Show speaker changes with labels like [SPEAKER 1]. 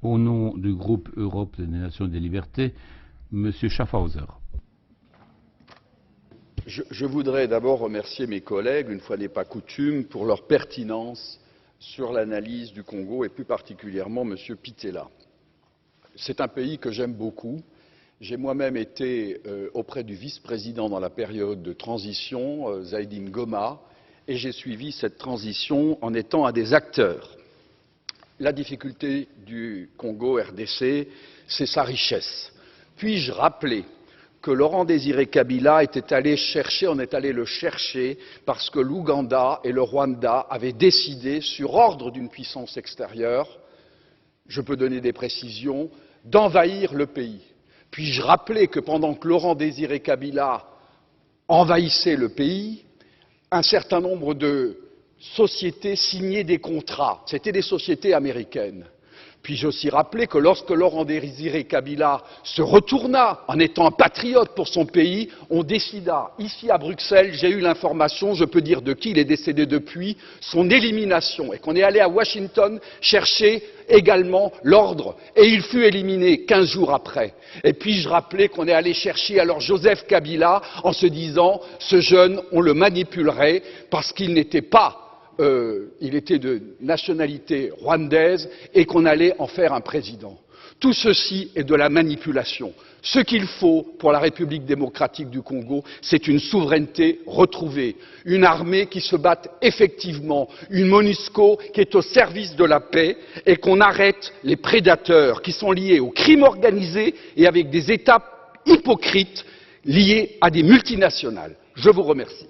[SPEAKER 1] Au nom du groupe Europe des Nations et des Libertés, M. Schaffhauser.
[SPEAKER 2] Je voudrais d'abord remercier mes collègues, une fois n'est pas coutume, pour leur pertinence sur l'analyse du Congo et plus particulièrement M. Pittella. C'est un pays que j'aime beaucoup. J'ai moi-même été auprès du vice-président dans la période de transition, Zaïdi Ngoma, et j'ai suivi cette transition en étant un des acteurs. La difficulté du Congo RDC, c'est sa richesse. Puis-je rappeler que Laurent Désiré Kabila on est allé le chercher parce que l'Ouganda et le Rwanda avaient décidé, sur ordre d'une puissance extérieure, je peux donner des précisions, d'envahir le pays. Puis-je rappeler que pendant que Laurent Désiré Kabila envahissait le pays, un certain nombre de sociétés signaient des contrats. C'étaient des sociétés américaines. Puis-je aussi rappeler que lorsque Laurent Désiré Kabila se retourna en étant un patriote pour son pays, on décida, ici à Bruxelles, j'ai eu l'information, je peux dire de qui, il est décédé depuis, son élimination, et qu'on est allé à Washington chercher également l'ordre, et il fut éliminé 15 jours après. Et puis-je rappeler qu'on est allé chercher alors Joseph Kabila en se disant, ce jeune, on le manipulerait parce qu'il n'était pas il était de nationalité rwandaise et qu'on allait en faire un président. Tout ceci est de la manipulation. Ce qu'il faut pour la République démocratique du Congo, c'est une souveraineté retrouvée, une armée qui se batte effectivement, une MONUSCO qui est au service de la paix et qu'on arrête les prédateurs qui sont liés au crime organisé et avec des États hypocrites liés à des multinationales. Je vous remercie.